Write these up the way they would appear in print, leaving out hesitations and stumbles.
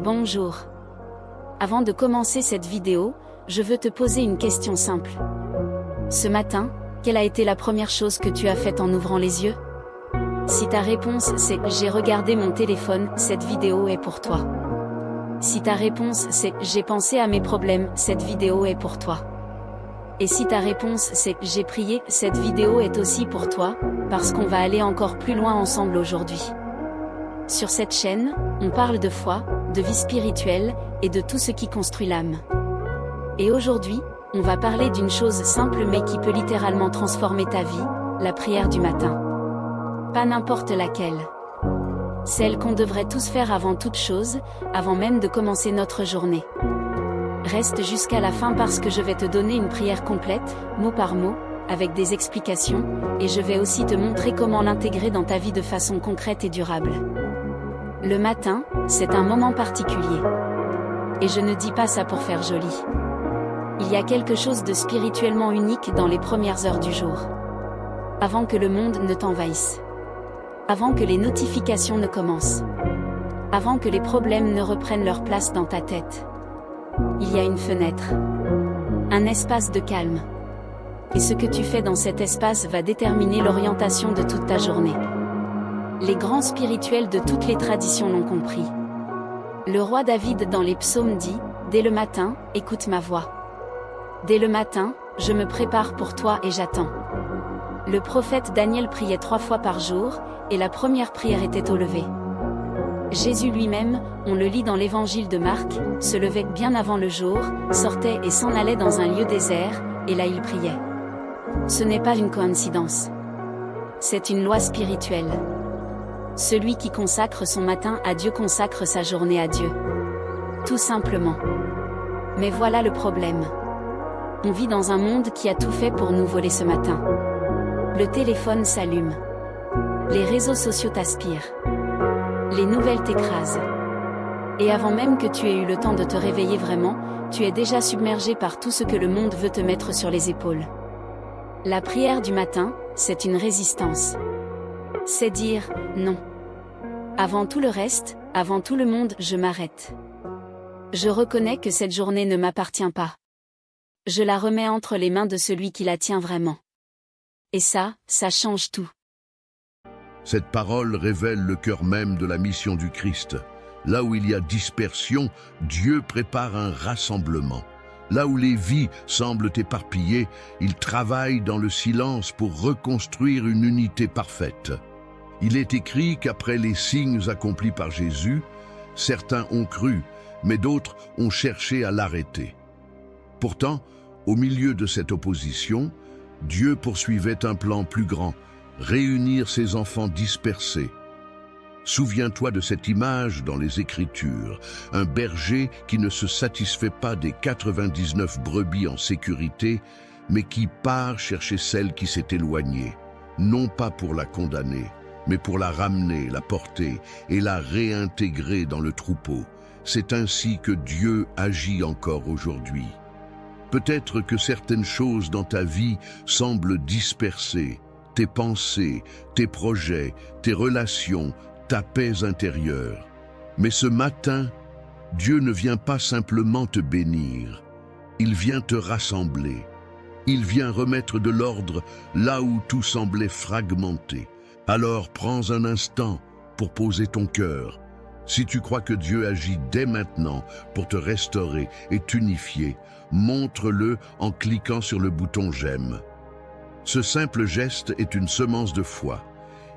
Bonjour. Avant de commencer cette vidéo, je veux te poser une question simple. Ce matin, quelle a été la première chose que tu as faite en ouvrant les yeux? Si ta réponse c'est « J'ai regardé mon téléphone », cette vidéo est pour toi. Si ta réponse c'est « J'ai pensé à mes problèmes », cette vidéo est pour toi. Et si ta réponse c'est « J'ai prié », cette vidéo est aussi pour toi, parce qu'on va aller encore plus loin ensemble aujourd'hui. Sur cette chaîne, on parle de foi, de vie spirituelle, et de tout ce qui construit l'âme. Et aujourd'hui, on va parler d'une chose simple mais qui peut littéralement transformer ta vie, la prière du matin. Pas n'importe laquelle. Celle qu'on devrait tous faire avant toute chose, avant même de commencer notre journée. Reste jusqu'à la fin parce que je vais te donner une prière complète, mot par mot, avec des explications, et je vais aussi te montrer comment l'intégrer dans ta vie de façon concrète et durable. Le matin, c'est un moment particulier. Et je ne dis pas ça pour faire joli. Il y a quelque chose de spirituellement unique dans les premières heures du jour. Avant que le monde ne t'envahisse. Avant que les notifications ne commencent. Avant que les problèmes ne reprennent leur place dans ta tête. Il y a une fenêtre. Un espace de calme. Et ce que tu fais dans cet espace va déterminer l'orientation de toute ta journée. Les grands spirituels de toutes les traditions l'ont compris. Le roi David dans les psaumes dit « Dès le matin, écoute ma voix. Dès le matin, je me prépare pour toi et j'attends. » Le prophète Daniel priait 3 fois par jour, et la première prière était au lever. Jésus lui-même, on le lit dans l'évangile de Marc, se levait bien avant le jour, sortait et s'en allait dans un lieu désert, et là il priait. Ce n'est pas une coïncidence. C'est une loi spirituelle. Celui qui consacre son matin à Dieu consacre sa journée à Dieu. Tout simplement. Mais voilà le problème. On vit dans un monde qui a tout fait pour nous voler ce matin. Le téléphone s'allume. Les réseaux sociaux t'aspirent. Les nouvelles t'écrasent. Et avant même que tu aies eu le temps de te réveiller vraiment, tu es déjà submergé par tout ce que le monde veut te mettre sur les épaules. La prière du matin, c'est une résistance. C'est dire « non ». Avant tout le reste, avant tout le monde, je m'arrête. Je reconnais que cette journée ne m'appartient pas. Je la remets entre les mains de celui qui la tient vraiment. Et ça change tout. Cette parole révèle le cœur même de la mission du Christ. Là où il y a dispersion, Dieu prépare un rassemblement. Là où les vies semblent éparpillées, il travaille dans le silence pour reconstruire une unité parfaite. Il est écrit qu'après les signes accomplis par Jésus, certains ont cru, mais d'autres ont cherché à l'arrêter. Pourtant, au milieu de cette opposition, Dieu poursuivait un plan plus grand, réunir ses enfants dispersés. Souviens-toi de cette image dans les Écritures, un berger qui ne se satisfait pas des 99 brebis en sécurité, mais qui part chercher celle qui s'est éloignée, non pas pour la condamner, mais pour la ramener, la porter et la réintégrer dans le troupeau. C'est ainsi que Dieu agit encore aujourd'hui. Peut-être que certaines choses dans ta vie semblent dispersées, tes pensées, tes projets, tes relations, ta paix intérieure. Mais ce matin, Dieu ne vient pas simplement te bénir, il vient te rassembler. Il vient remettre de l'ordre là où tout semblait fragmenté. Alors prends un instant pour poser ton cœur. Si tu crois que Dieu agit dès maintenant pour te restaurer et t'unifier, montre-le en cliquant sur le bouton « J'aime ». Ce simple geste est une semence de foi.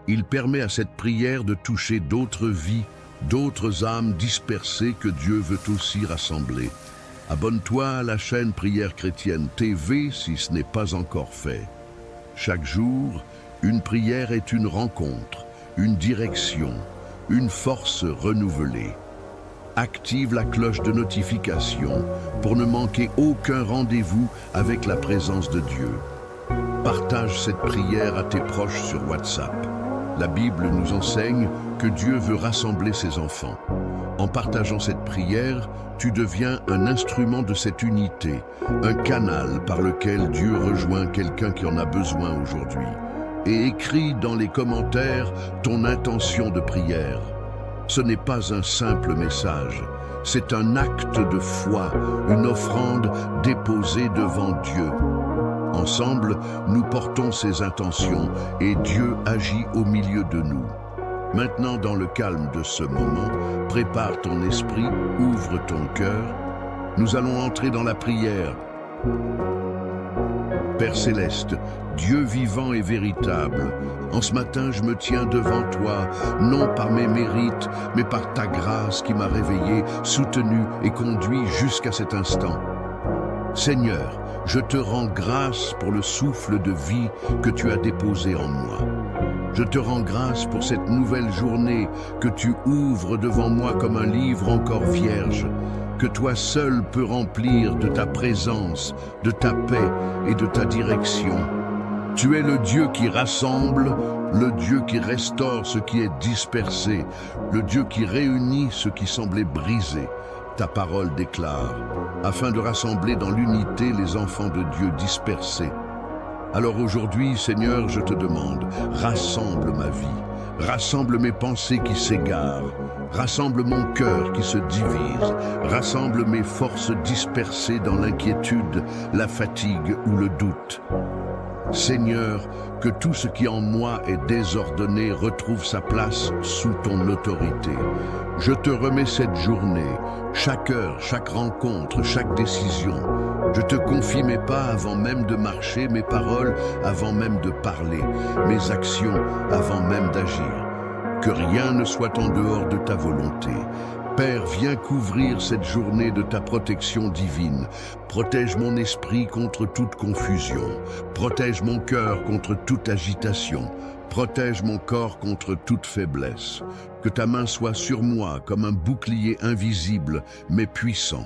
Il permet à cette prière de toucher d'autres vies, d'autres âmes dispersées que Dieu veut aussi rassembler. Abonne-toi à la chaîne Prière Chrétienne TV si ce n'est pas encore fait. Chaque jour, une prière est une rencontre, une direction, une force renouvelée. Active la cloche de notification pour ne manquer aucun rendez-vous avec la présence de Dieu. Partage cette prière à tes proches sur WhatsApp. La Bible nous enseigne que Dieu veut rassembler ses enfants. En partageant cette prière, tu deviens un instrument de cette unité, un canal par lequel Dieu rejoint quelqu'un qui en a besoin aujourd'hui. Et écris dans les commentaires ton intention de prière. Ce n'est pas un simple message, C'est un acte de foi, une offrande déposée devant Dieu. Ensemble, nous portons ces intentions et Dieu agit au milieu de nous. Maintenant, dans le calme de ce moment, prépare ton esprit, ouvre ton cœur. Nous allons entrer dans la prière. Père céleste, Dieu vivant et véritable, en ce matin je me tiens devant toi, non par mes mérites, mais par ta grâce qui m'a réveillé, soutenu et conduit jusqu'à cet instant. Seigneur, je te rends grâce pour le souffle de vie que tu as déposé en moi. Je te rends grâce pour cette nouvelle journée que tu ouvres devant moi comme un livre encore vierge, que toi seul peux remplir de ta présence, de ta paix et de ta direction. Tu es le Dieu qui rassemble, le Dieu qui restaure ce qui est dispersé, le Dieu qui réunit ce qui semblait brisé. Ta parole déclare, afin de rassembler dans l'unité les enfants de Dieu dispersés. Alors aujourd'hui, Seigneur, je te demande, rassemble ma vie, rassemble mes pensées qui s'égarent, rassemble mon cœur qui se divise, rassemble mes forces dispersées dans l'inquiétude, la fatigue ou le doute. Seigneur, que tout ce qui en moi est désordonné retrouve sa place sous ton autorité. Je te remets cette journée, chaque heure, chaque rencontre, chaque décision. Je te confie mes pas avant même de marcher, mes paroles avant même de parler, mes actions avant même d'agir. Que rien ne soit en dehors de ta volonté. Père, viens couvrir cette journée de ta protection divine. Protège mon esprit contre toute confusion. Protège mon cœur contre toute agitation. Protège mon corps contre toute faiblesse. Que ta main soit sur moi comme un bouclier invisible, mais puissant.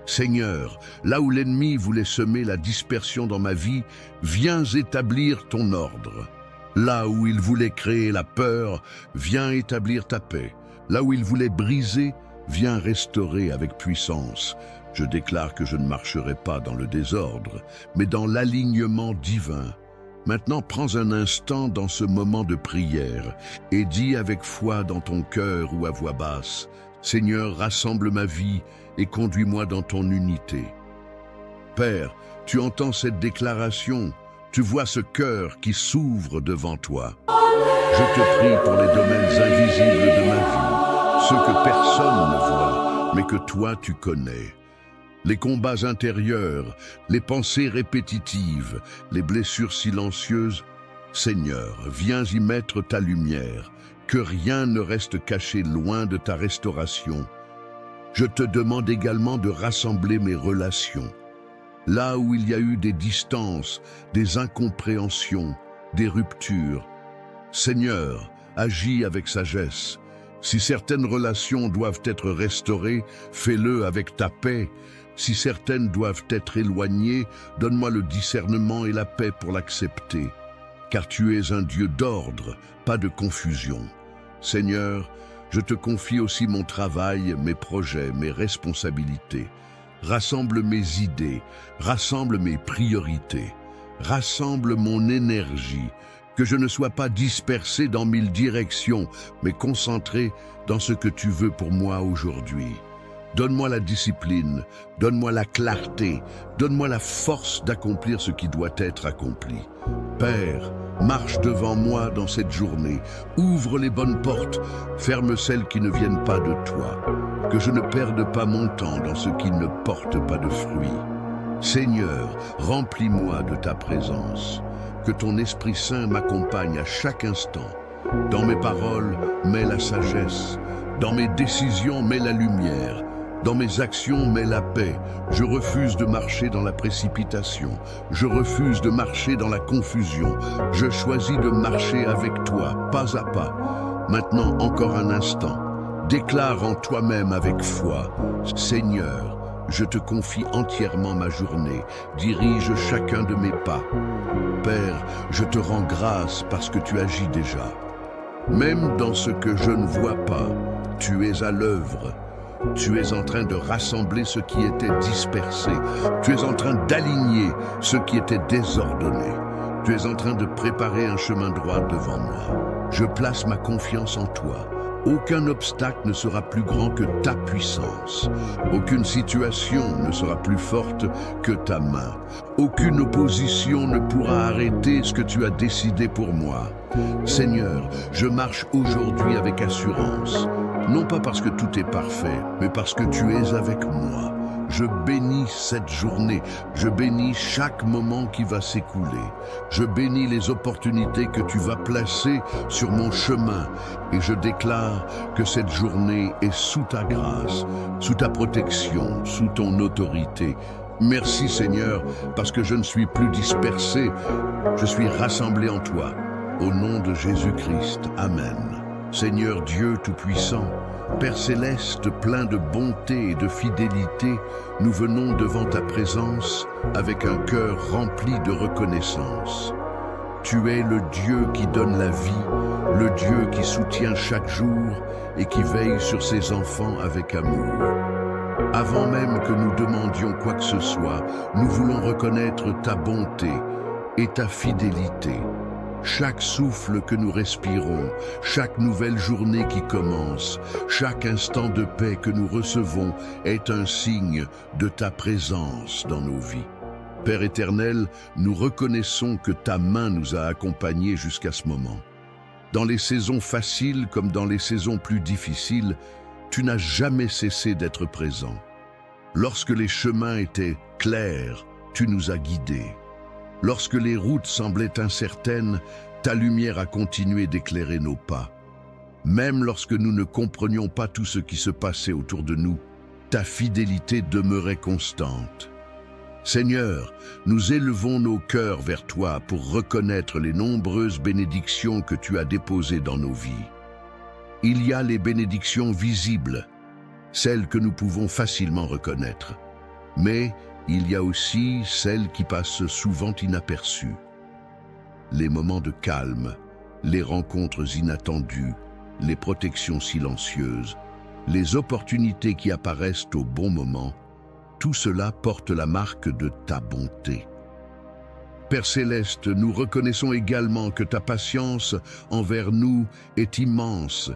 Seigneur, là où l'ennemi voulait semer la dispersion dans ma vie, viens établir ton ordre. Là où il voulait créer la peur, viens établir ta paix. Là où il voulait briser, viens restaurer avec puissance. Je déclare que je ne marcherai pas dans le désordre, mais dans l'alignement divin. Maintenant, prends un instant dans ce moment de prière et dis avec foi dans ton cœur ou à voix basse, « Seigneur, rassemble ma vie et conduis-moi dans ton unité. » Père, tu entends cette déclaration, tu vois ce cœur qui s'ouvre devant toi. Je te prie pour les domaines invisibles de ma vie, ceux que personne ne voit, mais que toi tu connais. Les combats intérieurs, les pensées répétitives, les blessures silencieuses. Seigneur, viens y mettre ta lumière, que rien ne reste caché loin de ta restauration. Je te demande également de rassembler mes relations. Là où il y a eu des distances, des incompréhensions, des ruptures. Seigneur, agis avec sagesse. Si certaines relations doivent être restaurées, fais-le avec ta paix. Si certaines doivent être éloignées, donne-moi le discernement et la paix pour l'accepter. Car tu es un Dieu d'ordre, pas de confusion. Seigneur, je te confie aussi mon travail, mes projets, mes responsabilités. Rassemble mes idées, rassemble mes priorités, rassemble mon énergie, que je ne sois pas dispersé dans 1000 directions, mais concentré dans ce que tu veux pour moi aujourd'hui. Donne-moi la discipline, donne-moi la clarté, donne-moi la force d'accomplir ce qui doit être accompli. Père, marche devant moi dans cette journée, ouvre les bonnes portes, ferme celles qui ne viennent pas de toi, que je ne perde pas mon temps dans ce qui ne porte pas de fruits. Seigneur, remplis-moi de ta présence, que ton Esprit Saint m'accompagne à chaque instant. Dans mes paroles, mets la sagesse, dans mes décisions, mets la lumière, dans mes actions, mets la paix. Je refuse de marcher dans la précipitation. Je refuse de marcher dans la confusion. Je choisis de marcher avec toi, pas à pas. Maintenant, encore un instant. Déclare en toi-même avec foi. Seigneur, je te confie entièrement ma journée. Dirige chacun de mes pas. Père, je te rends grâce parce que tu agis déjà. Même dans ce que je ne vois pas, tu es à l'œuvre. Tu es en train de rassembler ce qui était dispersé. Tu es en train d'aligner ce qui était désordonné. Tu es en train de préparer un chemin droit devant moi. Je place ma confiance en toi. Aucun obstacle ne sera plus grand que ta puissance. Aucune situation ne sera plus forte que ta main. Aucune opposition ne pourra arrêter ce que tu as décidé pour moi. Seigneur, je marche aujourd'hui avec assurance. Non pas parce que tout est parfait, mais parce que tu es avec moi. Je bénis cette journée, je bénis chaque moment qui va s'écouler. Je bénis les opportunités que tu vas placer sur mon chemin et je déclare que cette journée est sous ta grâce, sous ta protection, sous ton autorité. Merci Seigneur, parce que je ne suis plus dispersé, je suis rassemblé en toi. Au nom de Jésus-Christ, Amen. Seigneur Dieu Tout-Puissant, Père Céleste, plein de bonté et de fidélité, nous venons devant ta présence avec un cœur rempli de reconnaissance. Tu es le Dieu qui donne la vie, le Dieu qui soutient chaque jour et qui veille sur ses enfants avec amour. Avant même que nous demandions quoi que ce soit, nous voulons reconnaître ta bonté et ta fidélité. Chaque souffle que nous respirons, chaque nouvelle journée qui commence, chaque instant de paix que nous recevons est un signe de ta présence dans nos vies. Père éternel, nous reconnaissons que ta main nous a accompagnés jusqu'à ce moment. Dans les saisons faciles comme dans les saisons plus difficiles, tu n'as jamais cessé d'être présent. Lorsque les chemins étaient clairs, tu nous as guidés. Lorsque les routes semblaient incertaines, ta lumière a continué d'éclairer nos pas. Même lorsque nous ne comprenions pas tout ce qui se passait autour de nous, ta fidélité demeurait constante. Seigneur, nous élevons nos cœurs vers toi pour reconnaître les nombreuses bénédictions que tu as déposées dans nos vies. Il y a les bénédictions visibles, celles que nous pouvons facilement reconnaître. Mais il y a aussi celles qui passent souvent inaperçues. Les moments de calme, les rencontres inattendues, les protections silencieuses, les opportunités qui apparaissent au bon moment, tout cela porte la marque de ta bonté. Père Céleste, nous reconnaissons également que ta patience envers nous est immense.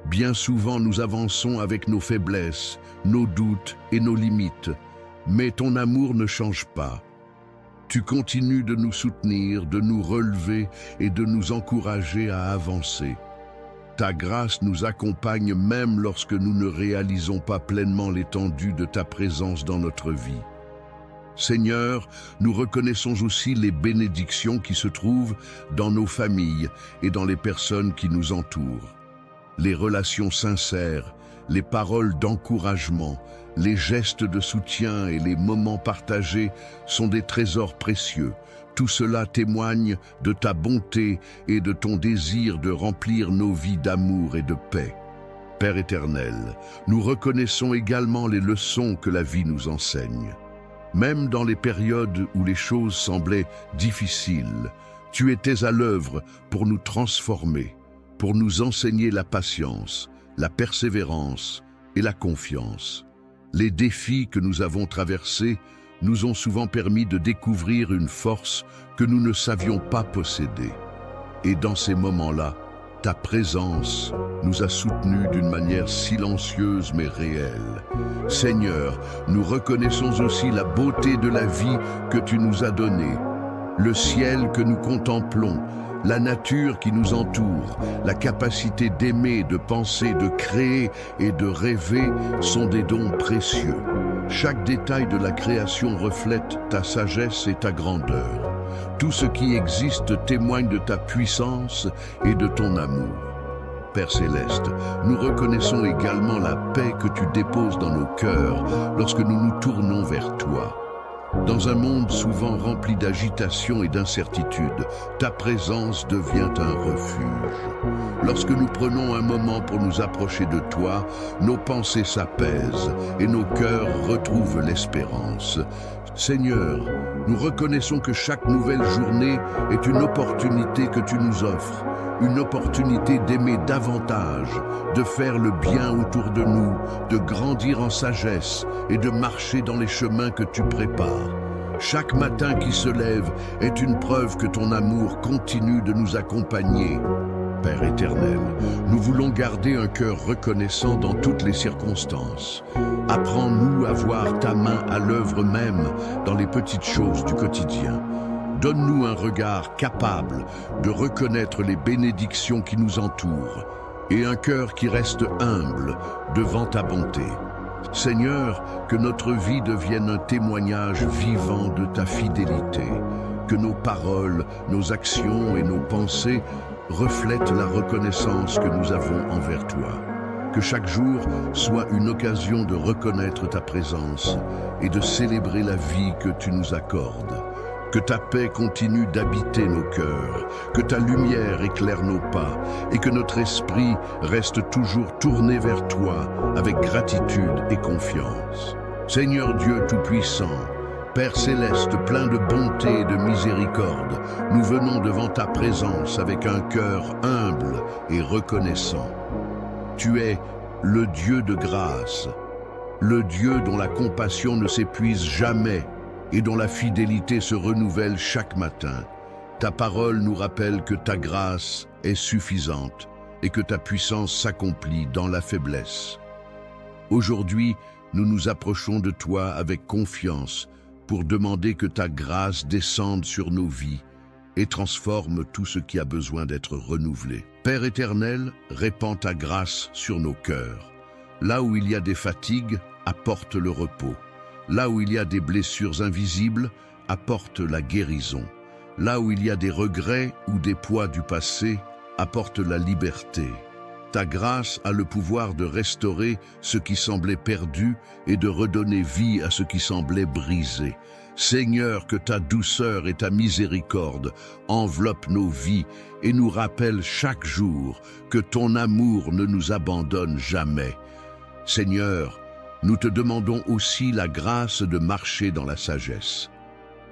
Bien souvent nous avançons avec nos faiblesses, nos doutes et nos limites. Mais ton amour ne change pas. Tu continues de nous soutenir, de nous relever et de nous encourager à avancer. Ta grâce nous accompagne même lorsque nous ne réalisons pas pleinement l'étendue de ta présence dans notre vie. Seigneur, nous reconnaissons aussi les bénédictions qui se trouvent dans nos familles et dans les personnes qui nous entourent. Les relations sincères, les paroles d'encouragement, les gestes de soutien et les moments partagés sont des trésors précieux. Tout cela témoigne de ta bonté et de ton désir de remplir nos vies d'amour et de paix. Père éternel, nous reconnaissons également les leçons que la vie nous enseigne. Même dans les périodes où les choses semblaient difficiles, tu étais à l'œuvre pour nous transformer, pour nous enseigner la patience, la persévérance et la confiance. Les défis que nous avons traversés nous ont souvent permis de découvrir une force que nous ne savions pas posséder. Et dans ces moments-là, ta présence nous a soutenus d'une manière silencieuse mais réelle. Seigneur, nous reconnaissons aussi la beauté de la vie que tu nous as donnée, le ciel que nous contemplons, la nature qui nous entoure, la capacité d'aimer, de penser, de créer et de rêver sont des dons précieux. Chaque détail de la création reflète ta sagesse et ta grandeur. Tout ce qui existe témoigne de ta puissance et de ton amour. Père Céleste, nous reconnaissons également la paix que tu déposes dans nos cœurs lorsque nous nous tournons vers toi. Dans un monde souvent rempli d'agitation et d'incertitude, ta présence devient un refuge. Lorsque nous prenons un moment pour nous approcher de toi, nos pensées s'apaisent et nos cœurs retrouvent l'espérance. Seigneur, nous reconnaissons que chaque nouvelle journée est une opportunité que tu nous offres, une opportunité d'aimer davantage, de faire le bien autour de nous, de grandir en sagesse et de marcher dans les chemins que tu prépares. Chaque matin qui se lève est une preuve que ton amour continue de nous accompagner. Père éternel, nous voulons garder un cœur reconnaissant dans toutes les circonstances. Apprends-nous à voir ta main à l'œuvre même dans les petites choses du quotidien. Donne-nous un regard capable de reconnaître les bénédictions qui nous entourent et un cœur qui reste humble devant ta bonté. Seigneur, que notre vie devienne un témoignage vivant de ta fidélité, que nos paroles, nos actions et nos pensées reflètent la reconnaissance que nous avons envers toi. Que chaque jour soit une occasion de reconnaître ta présence et de célébrer la vie que tu nous accordes. Que ta paix continue d'habiter nos cœurs, que ta lumière éclaire nos pas et que notre esprit reste toujours tourné vers toi avec gratitude et confiance. Seigneur Dieu Tout-Puissant, Père Céleste plein de bonté et de miséricorde, nous venons devant ta présence avec un cœur humble et reconnaissant. Tu es le Dieu de grâce, le Dieu dont la compassion ne s'épuise jamais et dont la fidélité se renouvelle chaque matin. Ta parole nous rappelle que ta grâce est suffisante et que ta puissance s'accomplit dans la faiblesse. Aujourd'hui, nous nous approchons de toi avec confiance pour demander que ta grâce descende sur nos vies et transforme tout ce qui a besoin d'être renouvelé. Père éternel, répands ta grâce sur nos cœurs. Là où il y a des fatigues, apporte le repos. Là où il y a des blessures invisibles, apporte la guérison. Là où il y a des regrets ou des poids du passé, apporte la liberté. Ta grâce a le pouvoir de restaurer ce qui semblait perdu et de redonner vie à ce qui semblait brisé. Seigneur, que ta douceur et ta miséricorde enveloppent nos vies et nous rappellent chaque jour que ton amour ne nous abandonne jamais. Seigneur, nous te demandons aussi la grâce de marcher dans la sagesse.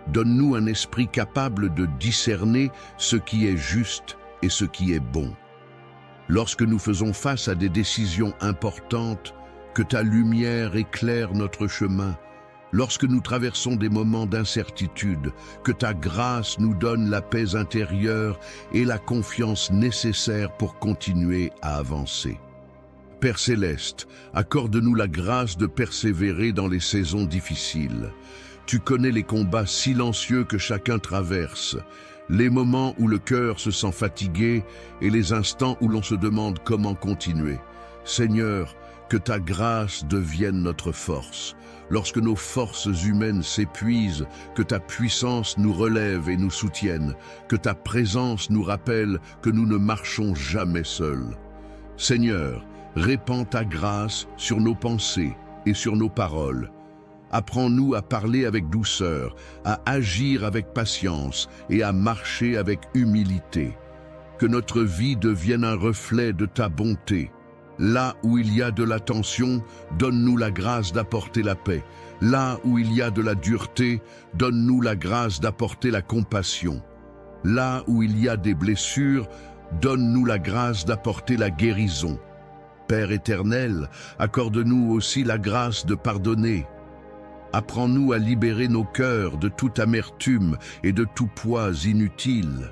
Donne-nous un esprit capable de discerner ce qui est juste et ce qui est bon. Lorsque nous faisons face à des décisions importantes, que ta lumière éclaire notre chemin. Lorsque nous traversons des moments d'incertitude, que ta grâce nous donne la paix intérieure et la confiance nécessaire pour continuer à avancer. Père Céleste, accorde-nous la grâce de persévérer dans les saisons difficiles. Tu connais les combats silencieux que chacun traverse, les moments où le cœur se sent fatigué et les instants où l'on se demande comment continuer. Seigneur, que ta grâce devienne notre force. Lorsque nos forces humaines s'épuisent, que ta puissance nous relève et nous soutienne, que ta présence nous rappelle que nous ne marchons jamais seuls. Seigneur, répands ta grâce sur nos pensées et sur nos paroles. Apprends-nous à parler avec douceur, à agir avec patience et à marcher avec humilité. Que notre vie devienne un reflet de ta bonté. Là où il y a de la tension, donne-nous la grâce d'apporter la paix. Là où il y a de la dureté, donne-nous la grâce d'apporter la compassion. Là où il y a des blessures, donne-nous la grâce d'apporter la guérison. Père éternel, accorde-nous aussi la grâce de pardonner. Apprends-nous à libérer nos cœurs de toute amertume et de tout poids inutile.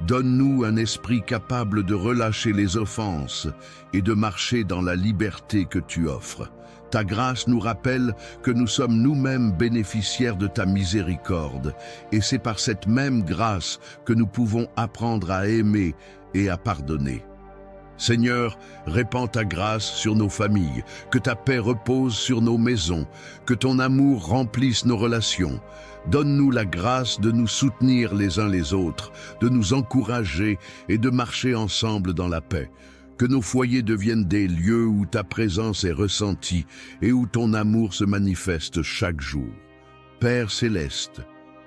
Donne-nous un esprit capable de relâcher les offenses et de marcher dans la liberté que tu offres. Ta grâce nous rappelle que nous sommes nous-mêmes bénéficiaires de ta miséricorde, et c'est par cette même grâce que nous pouvons apprendre à aimer et à pardonner. Seigneur, répands ta grâce sur nos familles, que ta paix repose sur nos maisons, que ton amour remplisse nos relations. Donne-nous la grâce de nous soutenir les uns les autres, de nous encourager et de marcher ensemble dans la paix. Que nos foyers deviennent des lieux où ta présence est ressentie et où ton amour se manifeste chaque jour. Père Céleste,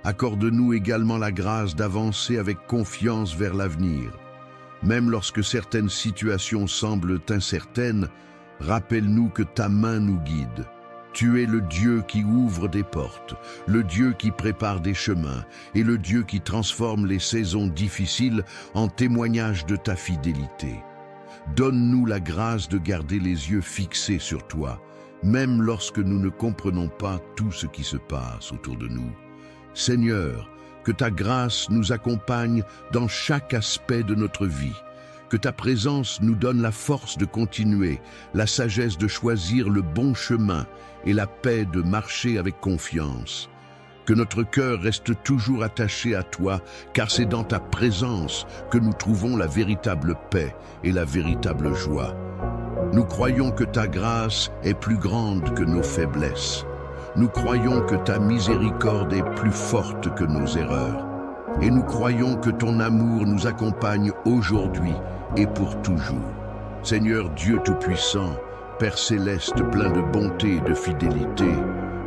accorde-nous également la grâce d'avancer avec confiance vers l'avenir. Même lorsque certaines situations semblent incertaines, rappelle-nous que ta main nous guide. Tu es le Dieu qui ouvre des portes, le Dieu qui prépare des chemins et le Dieu qui transforme les saisons difficiles en témoignage de ta fidélité. Donne-nous la grâce de garder les yeux fixés sur toi, même lorsque nous ne comprenons pas tout ce qui se passe autour de nous. Seigneur, que ta grâce nous accompagne dans chaque aspect de notre vie. Que ta présence nous donne la force de continuer, la sagesse de choisir le bon chemin et la paix de marcher avec confiance. Que notre cœur reste toujours attaché à toi, car c'est dans ta présence que nous trouvons la véritable paix et la véritable joie. Nous croyons que ta grâce est plus grande que nos faiblesses. Nous croyons que ta miséricorde est plus forte que nos erreurs. Et nous croyons que ton amour nous accompagne aujourd'hui et pour toujours. Seigneur Dieu Tout-Puissant, Père Céleste plein de bonté et de fidélité,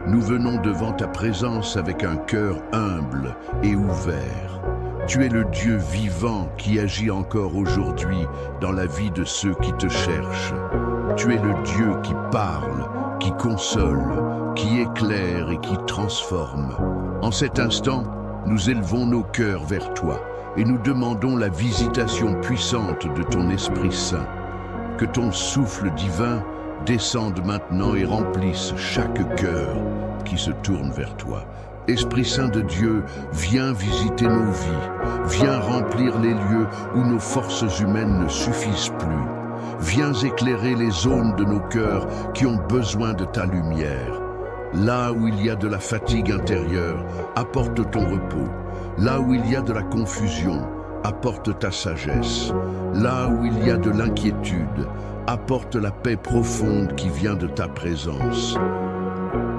nous venons devant ta présence avec un cœur humble et ouvert. Tu es le Dieu vivant qui agit encore aujourd'hui dans la vie de ceux qui te cherchent. Tu es le Dieu qui parle, qui console, qui éclaire et qui transforme. En cet instant, nous élevons nos cœurs vers toi et nous demandons la visitation puissante de ton Esprit Saint. Que ton souffle divin descende maintenant et remplisse chaque cœur qui se tourne vers toi. Esprit Saint de Dieu, viens visiter nos vies, viens remplir les lieux où nos forces humaines ne suffisent plus. Viens éclairer les zones de nos cœurs qui ont besoin de ta lumière. Là où il y a de la fatigue intérieure, apporte ton repos. Là où il y a de la confusion, apporte ta sagesse. Là où il y a de l'inquiétude, apporte la paix profonde qui vient de ta présence.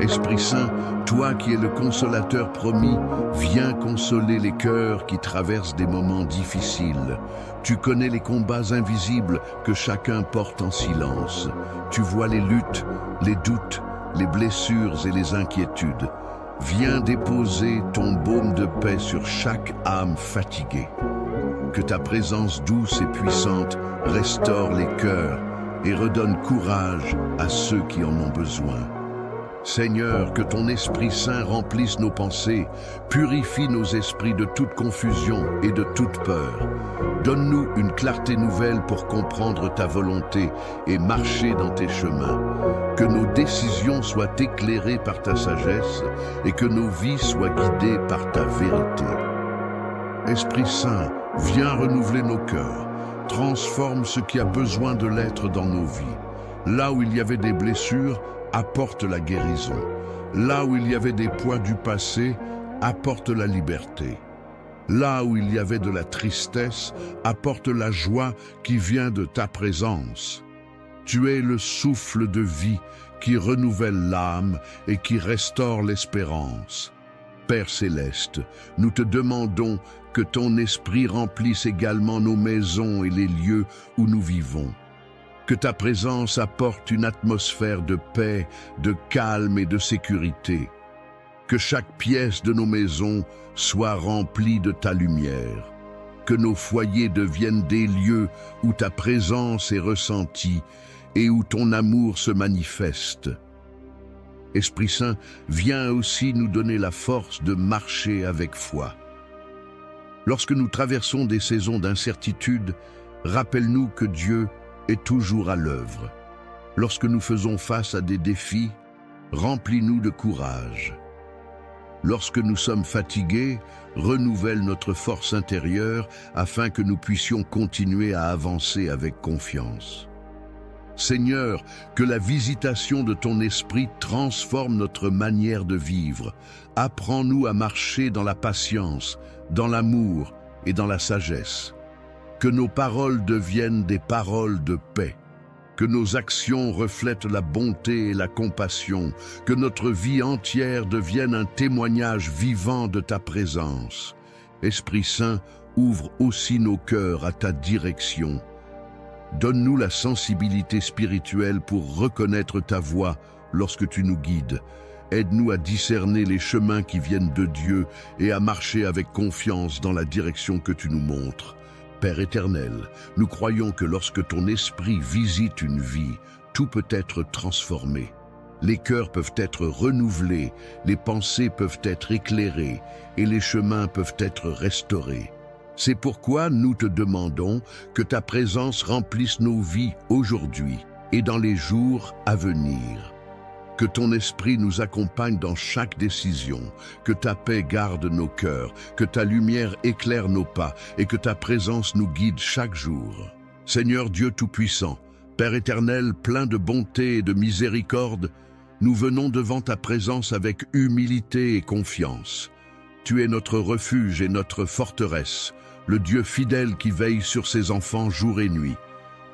Esprit Saint, toi qui es le consolateur promis, viens consoler les cœurs qui traversent des moments difficiles. Tu connais les combats invisibles que chacun porte en silence. Tu vois les luttes, les doutes, les blessures et les inquiétudes. Viens déposer ton baume de paix sur chaque âme fatiguée. Que ta présence douce et puissante restaure les cœurs et redonne courage à ceux qui en ont besoin. Seigneur, que ton Esprit Saint remplisse nos pensées, purifie nos esprits de toute confusion et de toute peur. Donne-nous une clarté nouvelle pour comprendre ta volonté et marcher dans tes chemins. Que nos décisions soient éclairées par ta sagesse et que nos vies soient guidées par ta vérité. Esprit Saint, viens renouveler nos cœurs, transforme ce qui a besoin de l'être dans nos vies. Là où il y avait des blessures, apporte la guérison. Là où il y avait des poids du passé, apporte la liberté. Là où il y avait de la tristesse, apporte la joie qui vient de ta présence. Tu es le souffle de vie qui renouvelle l'âme et qui restaure l'espérance. Père Céleste, nous te demandons que ton esprit remplisse également nos maisons et les lieux où nous vivons. Que ta présence apporte une atmosphère de paix, de calme et de sécurité. Que chaque pièce de nos maisons soit remplie de ta lumière. Que nos foyers deviennent des lieux où ta présence est ressentie et où ton amour se manifeste. Esprit Saint, viens aussi nous donner la force de marcher avec foi. Lorsque nous traversons des saisons d'incertitude, rappelle-nous que Dieu est toujours à l'œuvre. Lorsque nous faisons face à des défis, remplis-nous de courage. Lorsque nous sommes fatigués, renouvelle notre force intérieure afin que nous puissions continuer à avancer avec confiance. Seigneur, que la visitation de ton esprit transforme notre manière de vivre. Apprends-nous à marcher dans la patience, dans l'amour et dans la sagesse. Que nos paroles deviennent des paroles de paix. Que nos actions reflètent la bonté et la compassion. Que notre vie entière devienne un témoignage vivant de ta présence. Esprit Saint, ouvre aussi nos cœurs à ta direction. Donne-nous la sensibilité spirituelle pour reconnaître ta voix lorsque tu nous guides. Aide-nous à discerner les chemins qui viennent de Dieu et à marcher avec confiance dans la direction que tu nous montres. Père éternel, nous croyons que lorsque ton esprit visite une vie, tout peut être transformé. Les cœurs peuvent être renouvelés, les pensées peuvent être éclairées et les chemins peuvent être restaurés. C'est pourquoi nous te demandons que ta présence remplisse nos vies aujourd'hui et dans les jours à venir. Que ton esprit nous accompagne dans chaque décision, que ta paix garde nos cœurs, que ta lumière éclaire nos pas et que ta présence nous guide chaque jour. Seigneur Dieu Tout-Puissant, Père éternel, plein de bonté et de miséricorde, nous venons devant ta présence avec humilité et confiance. Tu es notre refuge et notre forteresse, le Dieu fidèle qui veille sur ses enfants jour et nuit.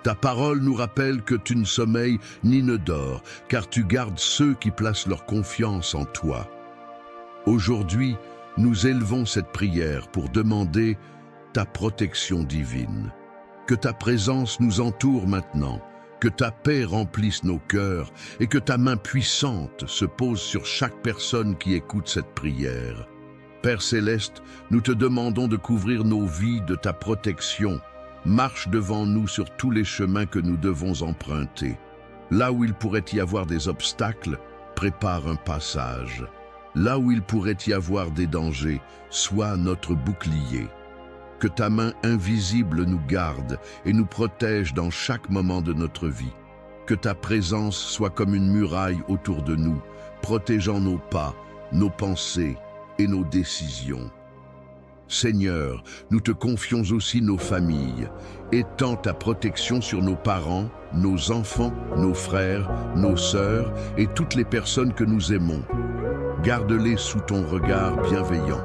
Ta parole nous rappelle que tu ne sommeilles ni ne dors, car tu gardes ceux qui placent leur confiance en toi. Aujourd'hui, nous élevons cette prière pour demander ta protection divine. Que ta présence nous entoure maintenant, que ta paix remplisse nos cœurs et que ta main puissante se pose sur chaque personne qui écoute cette prière. Père céleste, nous te demandons de couvrir nos vies de ta protection. Marche devant nous sur tous les chemins que nous devons emprunter. Là où il pourrait y avoir des obstacles, prépare un passage. Là où il pourrait y avoir des dangers, sois notre bouclier. Que ta main invisible nous garde et nous protège dans chaque moment de notre vie. Que ta présence soit comme une muraille autour de nous, protégeant nos pas, nos pensées et nos décisions. Seigneur, nous te confions aussi nos familles. Étends ta protection sur nos parents, nos enfants, nos frères, nos sœurs et toutes les personnes que nous aimons. Garde-les sous ton regard bienveillant.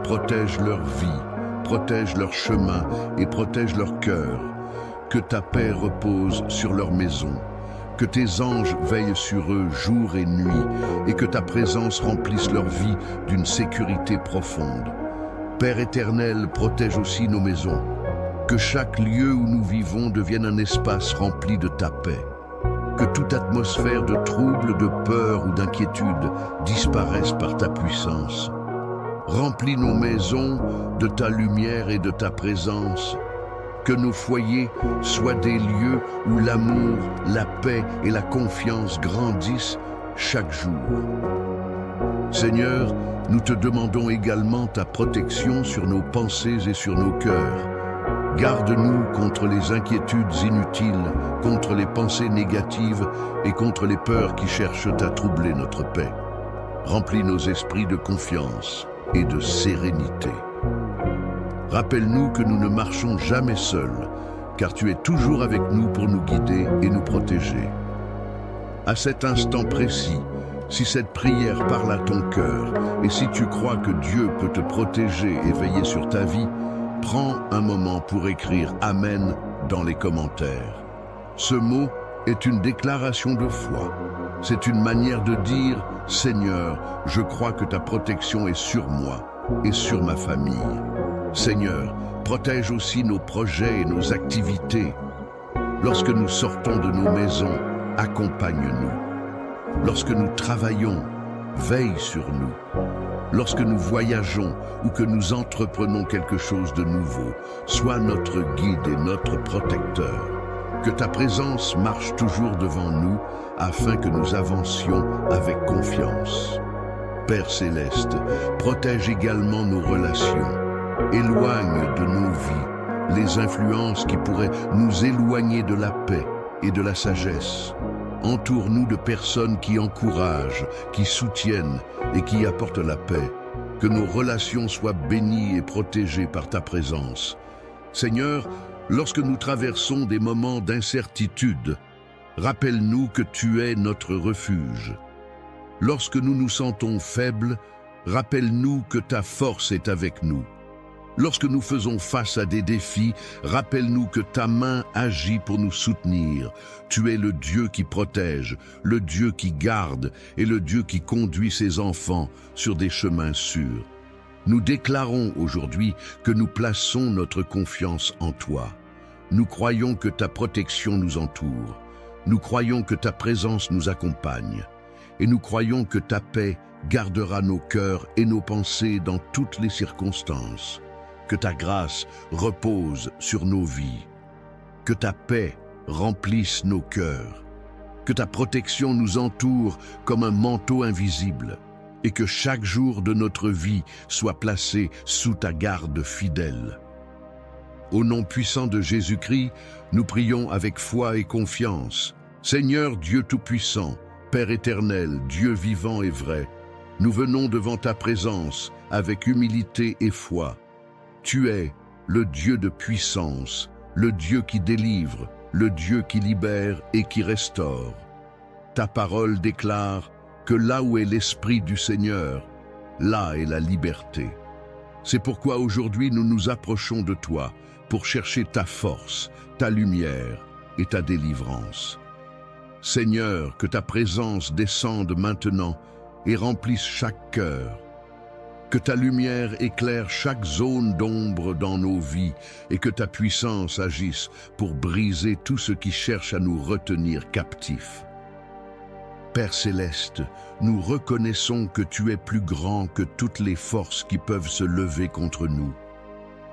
Protège leur vie. Protège leur chemin et protège leur cœur. Que ta paix repose sur leur maison. Que tes anges veillent sur eux jour et nuit et que ta présence remplisse leur vie d'une sécurité profonde. Père éternel, protège aussi nos maisons. Que chaque lieu où nous vivons devienne un espace rempli de ta paix. Que toute atmosphère de trouble, de peur ou d'inquiétude disparaisse par ta puissance. Remplis nos maisons de ta lumière et de ta présence. Que nos foyers soient des lieux où l'amour, la paix et la confiance grandissent chaque jour. Seigneur, nous te demandons également ta protection sur nos pensées et sur nos cœurs. Garde-nous contre les inquiétudes inutiles, contre les pensées négatives et contre les peurs qui cherchent à troubler notre paix. Remplis nos esprits de confiance et de sérénité. Rappelle-nous que nous ne marchons jamais seuls, car tu es toujours avec nous pour nous guider et nous protéger. À cet instant précis, si cette prière parle à ton cœur et si tu crois que Dieu peut te protéger et veiller sur ta vie, prends un moment pour écrire « Amen » dans les commentaires. Ce mot est une déclaration de foi. C'est une manière de dire « Seigneur, je crois que ta protection est sur moi et sur ma famille. Seigneur, protège aussi nos projets et nos activités. Lorsque nous sortons de nos maisons, accompagne-nous. Lorsque nous travaillons, veille sur nous. Lorsque nous voyageons ou que nous entreprenons quelque chose de nouveau, sois notre guide et notre protecteur. Que ta présence marche toujours devant nous afin que nous avancions avec confiance. Père céleste, protège également nos relations. Éloigne de nos vies les influences qui pourraient nous éloigner de la paix et de la sagesse. Entoure-nous de personnes qui encouragent, qui soutiennent et qui apportent la paix. Que nos relations soient bénies et protégées par ta présence. Seigneur, lorsque nous traversons des moments d'incertitude, rappelle-nous que tu es notre refuge. Lorsque nous nous sentons faibles, rappelle-nous que ta force est avec nous. Lorsque nous faisons face à des défis, rappelle-nous que ta main agit pour nous soutenir. Tu es le Dieu qui protège, le Dieu qui garde et le Dieu qui conduit ses enfants sur des chemins sûrs. Nous déclarons aujourd'hui que nous plaçons notre confiance en toi. Nous croyons que ta protection nous entoure. Nous croyons que ta présence nous accompagne. Et nous croyons que ta paix gardera nos cœurs et nos pensées dans toutes les circonstances. Que ta grâce repose sur nos vies. Que ta paix remplisse nos cœurs. Que ta protection nous entoure comme un manteau invisible. Et que chaque jour de notre vie soit placé sous ta garde fidèle. Au nom puissant de Jésus-Christ, nous prions avec foi et confiance. Seigneur Dieu Tout-Puissant, Père éternel, Dieu vivant et vrai, nous venons devant ta présence avec humilité et foi. Tu es le Dieu de puissance, le Dieu qui délivre, le Dieu qui libère et qui restaure. Ta parole déclare que là où est l'Esprit du Seigneur, là est la liberté. C'est pourquoi aujourd'hui nous nous approchons de toi pour chercher ta force, ta lumière et ta délivrance. Seigneur, que ta présence descende maintenant et remplisse chaque cœur. Que ta lumière éclaire chaque zone d'ombre dans nos vies et que ta puissance agisse pour briser tout ce qui cherche à nous retenir captifs. Père céleste, nous reconnaissons que tu es plus grand que toutes les forces qui peuvent se lever contre nous.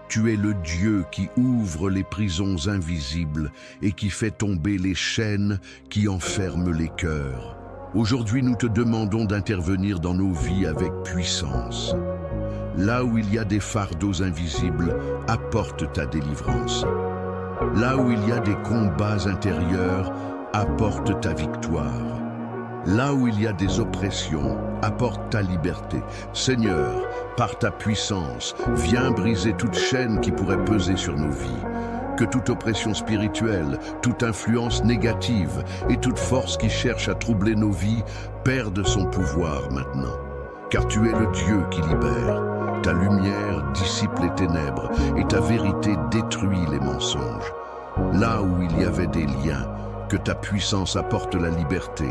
Tu es le Dieu qui ouvre les prisons invisibles et qui fait tomber les chaînes qui enferment les cœurs. Aujourd'hui, nous te demandons d'intervenir dans nos vies avec puissance. Là où il y a des fardeaux invisibles, apporte ta délivrance. Là où il y a des combats intérieurs, apporte ta victoire. Là où il y a des oppressions, apporte ta liberté. Seigneur, par ta puissance, viens briser toute chaîne qui pourrait peser sur nos vies. Que toute oppression spirituelle, toute influence négative et toute force qui cherche à troubler nos vies perdent son pouvoir maintenant. Car tu es le Dieu qui libère. Ta lumière dissipe les ténèbres et ta vérité détruit les mensonges. Là où il y avait des liens, que ta puissance apporte la liberté.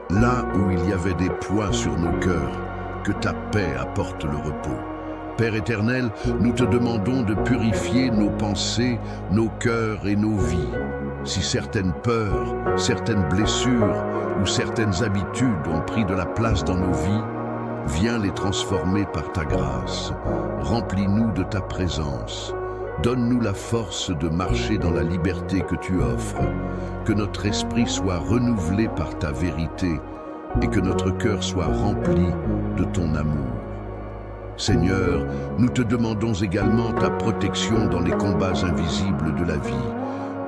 Là où il y avait des poids sur nos cœurs, que ta paix apporte le repos. Père éternel, nous te demandons de purifier nos pensées, nos cœurs et nos vies. Si certaines peurs, certaines blessures ou certaines habitudes ont pris de la place dans nos vies, viens les transformer par ta grâce. Remplis-nous de ta présence. Donne-nous la force de marcher dans la liberté que tu offres. Que notre esprit soit renouvelé par ta vérité et que notre cœur soit rempli de ton amour. Seigneur, nous te demandons également ta protection dans les combats invisibles de la vie.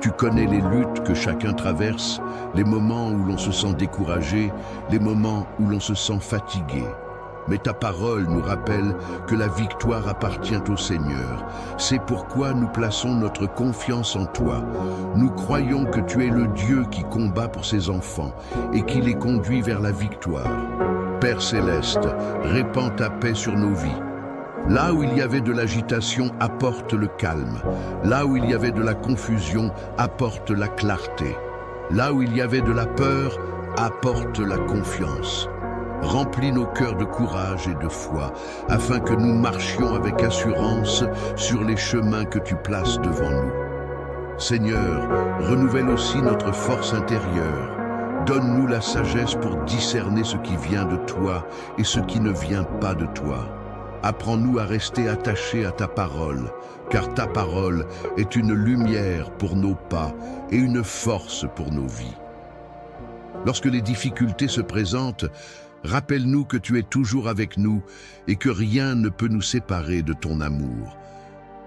Tu connais les luttes que chacun traverse, les moments où l'on se sent découragé, les moments où l'on se sent fatigué. Mais ta parole nous rappelle que la victoire appartient au Seigneur. C'est pourquoi nous plaçons notre confiance en toi. Nous croyons que tu es le Dieu qui combat pour ses enfants et qui les conduit vers la victoire. Père céleste, répands ta paix sur nos vies. Là où il y avait de l'agitation, apporte le calme. Là où il y avait de la confusion, apporte la clarté. Là où il y avait de la peur, apporte la confiance. Remplis nos cœurs de courage et de foi, afin que nous marchions avec assurance sur les chemins que tu places devant nous. Seigneur, renouvelle aussi notre force intérieure. Donne-nous la sagesse pour discerner ce qui vient de toi et ce qui ne vient pas de toi. Apprends-nous à rester attachés à ta parole, car ta parole est une lumière pour nos pas et une force pour nos vies. Lorsque les difficultés se présentent, rappelle-nous que tu es toujours avec nous et que rien ne peut nous séparer de ton amour.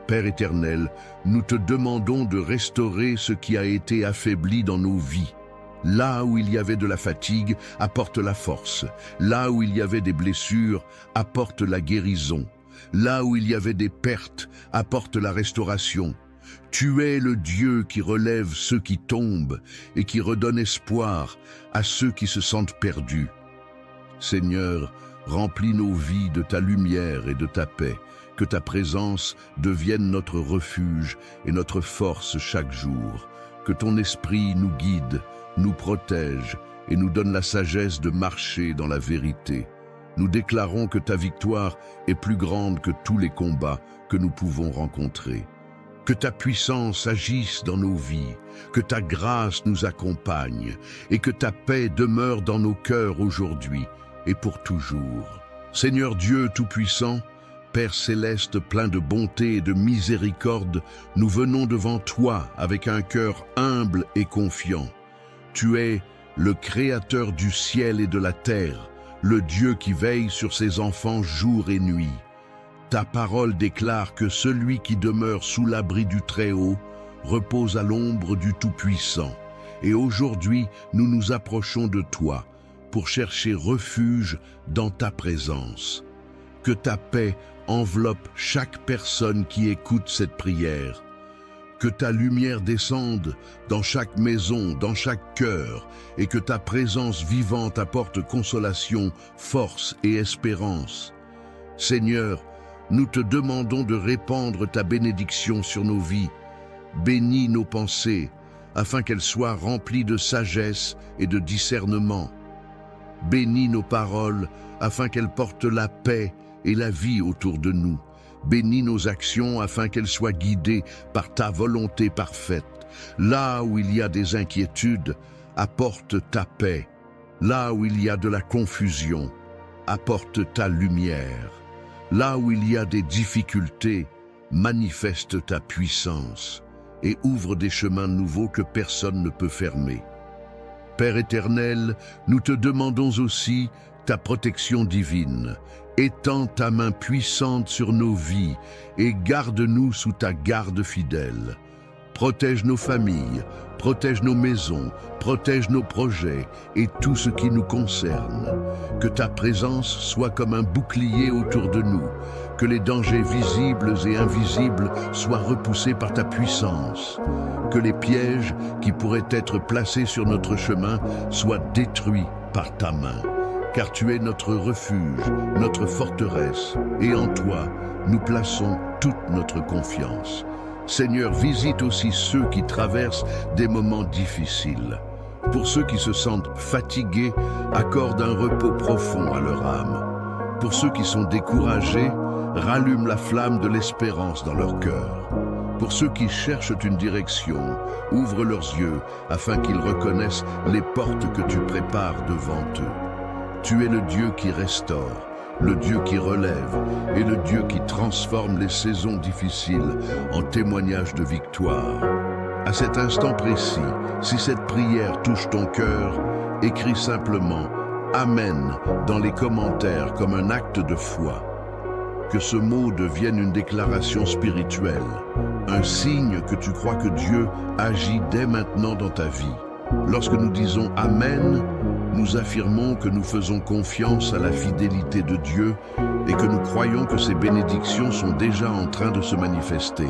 Père éternel, nous te demandons de restaurer ce qui a été affaibli dans nos vies. Là où il y avait de la fatigue, apporte la force. Là où il y avait des blessures, apporte la guérison. Là où il y avait des pertes, apporte la restauration. Tu es le Dieu qui relève ceux qui tombent et qui redonne espoir à ceux qui se sentent perdus. Seigneur, remplis nos vies de ta lumière et de ta paix, que ta présence devienne notre refuge et notre force chaque jour. Que ton esprit nous guide, nous protège et nous donne la sagesse de marcher dans la vérité. Nous déclarons que ta victoire est plus grande que tous les combats que nous pouvons rencontrer. Que ta puissance agisse dans nos vies, que ta grâce nous accompagne et que ta paix demeure dans nos cœurs aujourd'hui et pour toujours. Seigneur Dieu Tout-Puissant, Père céleste plein de bonté et de miséricorde, nous venons devant toi avec un cœur humble et confiant. Tu es le Créateur du ciel et de la terre, le Dieu qui veille sur ses enfants jour et nuit. Ta parole déclare que celui qui demeure sous l'abri du Très-Haut repose à l'ombre du Tout-Puissant. Et aujourd'hui, nous nous approchons de toi pour chercher refuge dans ta présence. Que ta paix enveloppe chaque personne qui écoute cette prière. Que ta lumière descende dans chaque maison, dans chaque cœur, et que ta présence vivante apporte consolation, force et espérance. Seigneur, nous te demandons de répandre ta bénédiction sur nos vies. Bénis nos pensées, afin qu'elles soient remplies de sagesse et de discernement. Bénis nos paroles, afin qu'elles portent la paix et la vie autour de nous. Bénis nos actions afin qu'elles soient guidées par ta volonté parfaite. Là où il y a des inquiétudes, apporte ta paix. Là où il y a de la confusion, apporte ta lumière. Là où il y a des difficultés, manifeste ta puissance et ouvre des chemins nouveaux que personne ne peut fermer. Père éternel, nous te demandons aussi ta protection divine. Étends ta main puissante sur nos vies et garde-nous sous ta garde fidèle. Protège nos familles, protège nos maisons, protège nos projets et tout ce qui nous concerne. Que ta présence soit comme un bouclier autour de nous, que les dangers visibles et invisibles soient repoussés par ta puissance, que les pièges qui pourraient être placés sur notre chemin soient détruits par ta main. Car tu es notre refuge, notre forteresse, et en toi, nous plaçons toute notre confiance. Seigneur, visite aussi ceux qui traversent des moments difficiles. Pour ceux qui se sentent fatigués, accorde un repos profond à leur âme. Pour ceux qui sont découragés, rallume la flamme de l'espérance dans leur cœur. Pour ceux qui cherchent une direction, ouvre leurs yeux afin qu'ils reconnaissent les portes que tu prépares devant eux. Tu es le Dieu qui restaure, le Dieu qui relève et le Dieu qui transforme les saisons difficiles en témoignages de victoire. À cet instant précis, si cette prière touche ton cœur, écris simplement « Amen » dans les commentaires comme un acte de foi. Que ce mot devienne une déclaration spirituelle, un signe que tu crois que Dieu agit dès maintenant dans ta vie. Lorsque nous disons « Amen », nous affirmons que nous faisons confiance à la fidélité de Dieu et que nous croyons que ses bénédictions sont déjà en train de se manifester.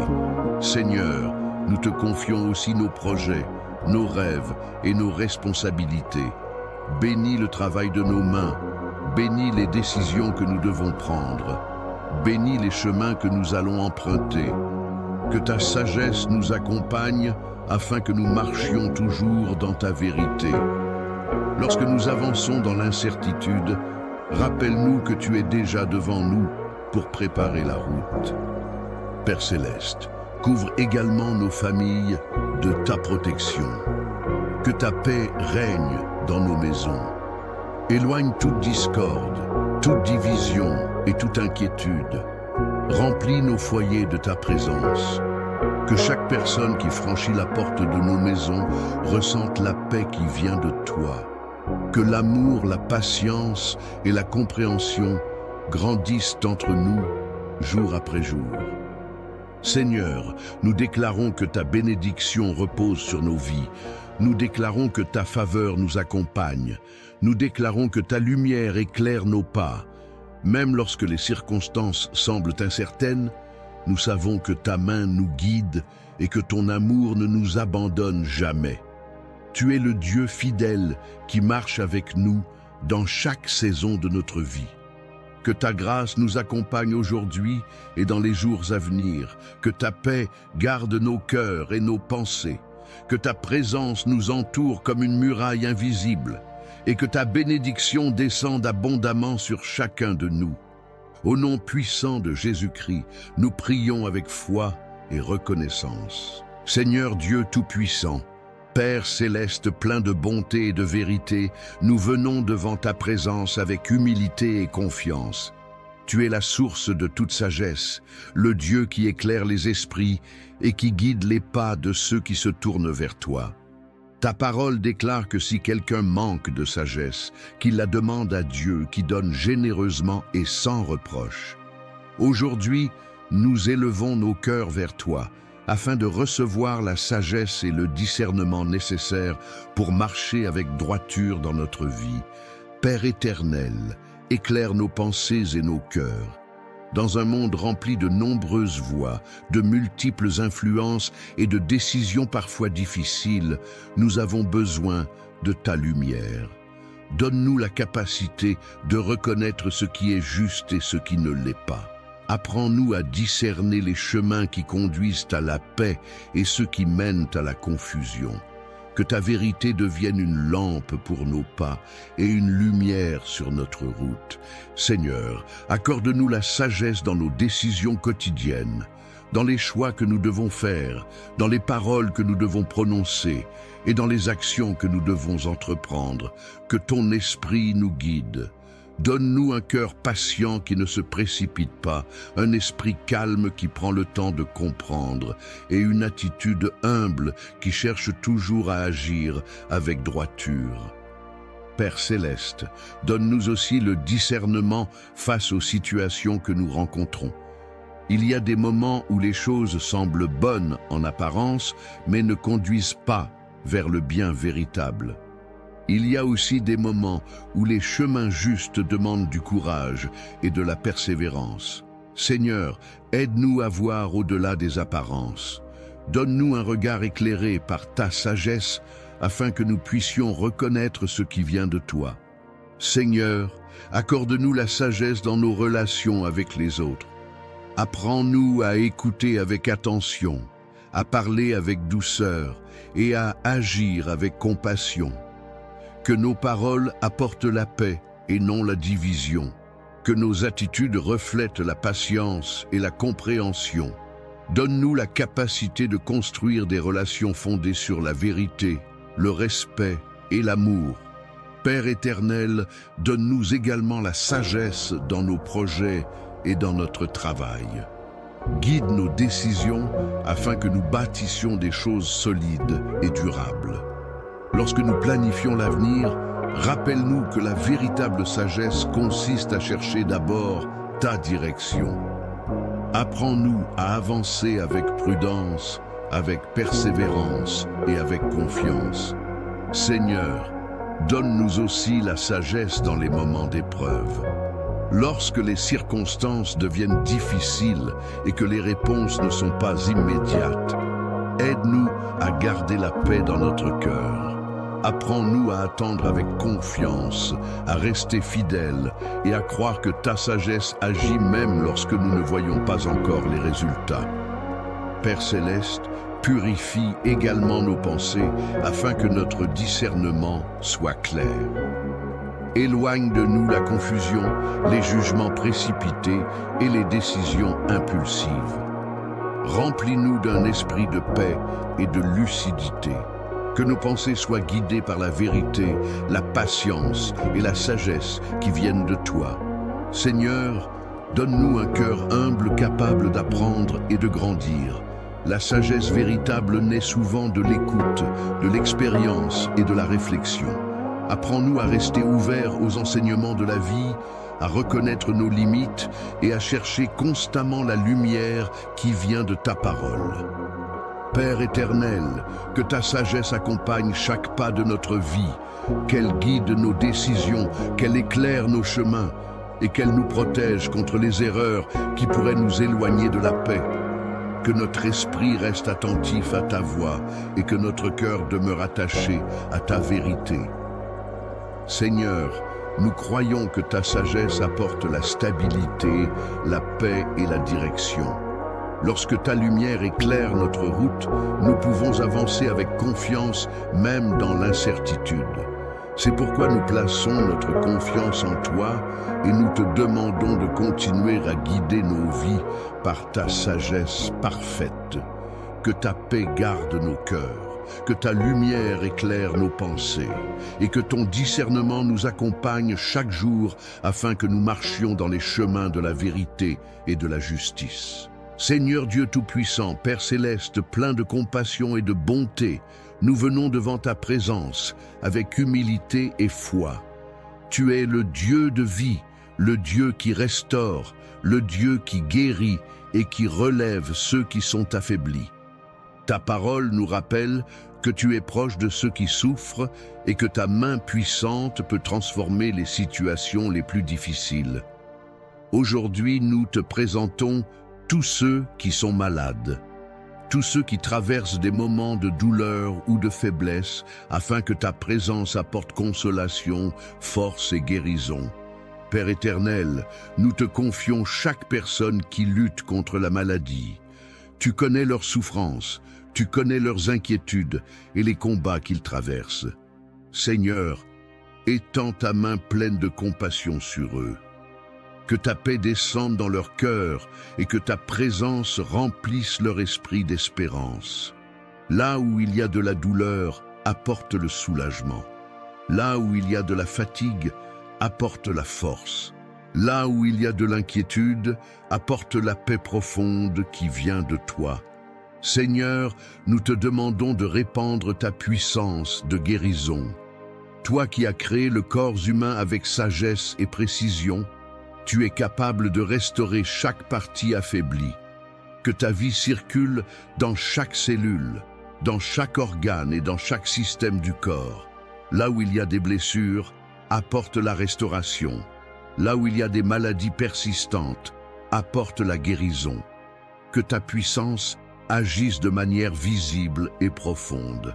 Seigneur, nous te confions aussi nos projets, nos rêves et nos responsabilités. Bénis le travail de nos mains, bénis les décisions que nous devons prendre, bénis les chemins que nous allons emprunter. Que ta sagesse nous accompagne afin que nous marchions toujours dans ta vérité. Lorsque nous avançons dans l'incertitude, rappelle-nous que tu es déjà devant nous pour préparer la route. Père Céleste, couvre également nos familles de ta protection. Que ta paix règne dans nos maisons. Éloigne toute discorde, toute division et toute inquiétude. Remplis nos foyers de ta présence. Que chaque personne qui franchit la porte de nos maisons ressente la paix qui vient de toi. Que l'amour, la patience et la compréhension grandissent entre nous jour après jour. Seigneur, nous déclarons que ta bénédiction repose sur nos vies. Nous déclarons que ta faveur nous accompagne. Nous déclarons que ta lumière éclaire nos pas. Même lorsque les circonstances semblent incertaines, nous savons que ta main nous guide et que ton amour ne nous abandonne jamais. Tu es le Dieu fidèle qui marche avec nous dans chaque saison de notre vie. Que ta grâce nous accompagne aujourd'hui et dans les jours à venir. Que ta paix garde nos cœurs et nos pensées. Que ta présence nous entoure comme une muraille invisible. Et que ta bénédiction descende abondamment sur chacun de nous. Au nom puissant de Jésus-Christ, nous prions avec foi et reconnaissance. Seigneur Dieu Tout-Puissant, Père céleste plein de bonté et de vérité, nous venons devant ta présence avec humilité et confiance. Tu es la source de toute sagesse, le Dieu qui éclaire les esprits et qui guide les pas de ceux qui se tournent vers toi. Ta parole déclare que si quelqu'un manque de sagesse, qu'il la demande à Dieu qui donne généreusement et sans reproche. Aujourd'hui, nous élevons nos cœurs vers toi, afin de recevoir la sagesse et le discernement nécessaires pour marcher avec droiture dans notre vie. Père éternel, éclaire nos pensées et nos cœurs. Dans un monde rempli de nombreuses voix, de multiples influences et de décisions parfois difficiles, nous avons besoin de ta lumière. Donne-nous la capacité de reconnaître ce qui est juste et ce qui ne l'est pas. Apprends-nous à discerner les chemins qui conduisent à la paix et ceux qui mènent à la confusion. Que ta vérité devienne une lampe pour nos pas et une lumière sur notre route. Seigneur, accorde-nous la sagesse dans nos décisions quotidiennes, dans les choix que nous devons faire, dans les paroles que nous devons prononcer et dans les actions que nous devons entreprendre. Que ton esprit nous guide. Donne-nous un cœur patient qui ne se précipite pas, un esprit calme qui prend le temps de comprendre et une attitude humble qui cherche toujours à agir avec droiture. Père céleste, donne-nous aussi le discernement face aux situations que nous rencontrons. Il y a des moments où les choses semblent bonnes en apparence, mais ne conduisent pas vers le bien véritable. Il y a aussi des moments où les chemins justes demandent du courage et de la persévérance. Seigneur, aide-nous à voir au-delà des apparences. Donne-nous un regard éclairé par ta sagesse afin que nous puissions reconnaître ce qui vient de toi. Seigneur, accorde-nous la sagesse dans nos relations avec les autres. Apprends-nous à écouter avec attention, à parler avec douceur et à agir avec compassion. Que nos paroles apportent la paix et non la division. Que nos attitudes reflètent la patience et la compréhension. Donne-nous la capacité de construire des relations fondées sur la vérité, le respect et l'amour. Père éternel, donne-nous également la sagesse dans nos projets et dans notre travail. Guide nos décisions afin que nous bâtissions des choses solides et durables. Lorsque nous planifions l'avenir, rappelle-nous que la véritable sagesse consiste à chercher d'abord ta direction. Apprends-nous à avancer avec prudence, avec persévérance et avec confiance. Seigneur, donne-nous aussi la sagesse dans les moments d'épreuve. Lorsque les circonstances deviennent difficiles et que les réponses ne sont pas immédiates, aide-nous à garder la paix dans notre cœur. Apprends-nous à attendre avec confiance, à rester fidèles et à croire que ta sagesse agit même lorsque nous ne voyons pas encore les résultats. Père céleste, purifie également nos pensées afin que notre discernement soit clair. Éloigne de nous la confusion, les jugements précipités et les décisions impulsives. Remplis-nous d'un esprit de paix et de lucidité. Que nos pensées soient guidées par la vérité, la patience et la sagesse qui viennent de toi. Seigneur, donne-nous un cœur humble capable d'apprendre et de grandir. La sagesse véritable naît souvent de l'écoute, de l'expérience et de la réflexion. Apprends-nous à rester ouverts aux enseignements de la vie, à reconnaître nos limites et à chercher constamment la lumière qui vient de ta parole. Père éternel, que ta sagesse accompagne chaque pas de notre vie, qu'elle guide nos décisions, qu'elle éclaire nos chemins et qu'elle nous protège contre les erreurs qui pourraient nous éloigner de la paix. Que notre esprit reste attentif à ta voix et que notre cœur demeure attaché à ta vérité. Seigneur, nous croyons que ta sagesse apporte la stabilité, la paix et la direction. Lorsque ta lumière éclaire notre route, nous pouvons avancer avec confiance même dans l'incertitude. C'est pourquoi nous plaçons notre confiance en toi et nous te demandons de continuer à guider nos vies par ta sagesse parfaite. Que ta paix garde nos cœurs, que ta lumière éclaire nos pensées et que ton discernement nous accompagne chaque jour afin que nous marchions dans les chemins de la vérité et de la justice. Seigneur Dieu Tout-Puissant, Père Céleste, plein de compassion et de bonté, nous venons devant ta présence avec humilité et foi. Tu es le Dieu de vie, le Dieu qui restaure, le Dieu qui guérit et qui relève ceux qui sont affaiblis. Ta parole nous rappelle que tu es proche de ceux qui souffrent et que ta main puissante peut transformer les situations les plus difficiles. Aujourd'hui, nous te présentons tous ceux qui sont malades, tous ceux qui traversent des moments de douleur ou de faiblesse, afin que ta présence apporte consolation, force et guérison. Père éternel, nous te confions chaque personne qui lutte contre la maladie. Tu connais leurs souffrances, tu connais leurs inquiétudes et les combats qu'ils traversent. Seigneur, étends ta main pleine de compassion sur eux. Que ta paix descende dans leur cœur et que ta présence remplisse leur esprit d'espérance. Là où il y a de la douleur, apporte le soulagement. Là où il y a de la fatigue, apporte la force. Là où il y a de l'inquiétude, apporte la paix profonde qui vient de toi. Seigneur, nous te demandons de répandre ta puissance de guérison. Toi qui as créé le corps humain avec sagesse et précision, tu es capable de restaurer chaque partie affaiblie. Que ta vie circule dans chaque cellule, dans chaque organe et dans chaque système du corps. Là où il y a des blessures, apporte la restauration. Là où il y a des maladies persistantes, apporte la guérison. Que ta puissance agisse de manière visible et profonde.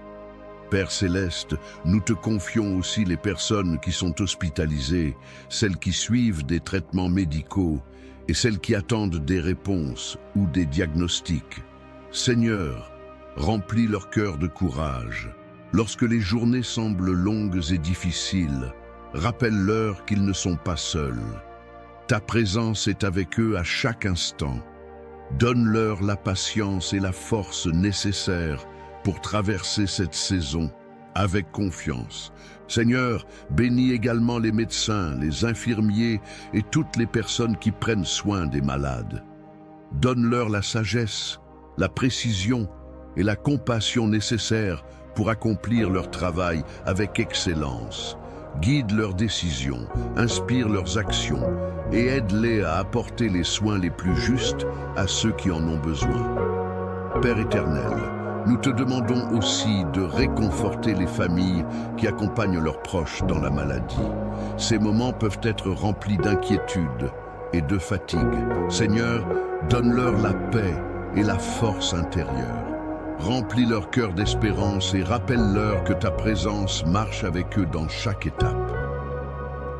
Père Céleste, nous te confions aussi les personnes qui sont hospitalisées, celles qui suivent des traitements médicaux et celles qui attendent des réponses ou des diagnostics. Seigneur, remplis leur cœur de courage. Lorsque les journées semblent longues et difficiles, rappelle-leur qu'ils ne sont pas seuls. Ta présence est avec eux à chaque instant. Donne-leur la patience et la force nécessaires pour traverser cette saison avec confiance. Seigneur, bénis également les médecins, les infirmiers et toutes les personnes qui prennent soin des malades. Donne-leur la sagesse, la précision et la compassion nécessaires pour accomplir leur travail avec excellence. Guide leurs décisions, inspire leurs actions et aide-les à apporter les soins les plus justes à ceux qui en ont besoin. Père éternel, nous te demandons aussi de réconforter les familles qui accompagnent leurs proches dans la maladie. Ces moments peuvent être remplis d'inquiétude et de fatigue. Seigneur, donne-leur la paix et la force intérieure. Remplis leur cœur d'espérance et rappelle-leur que ta présence marche avec eux dans chaque étape.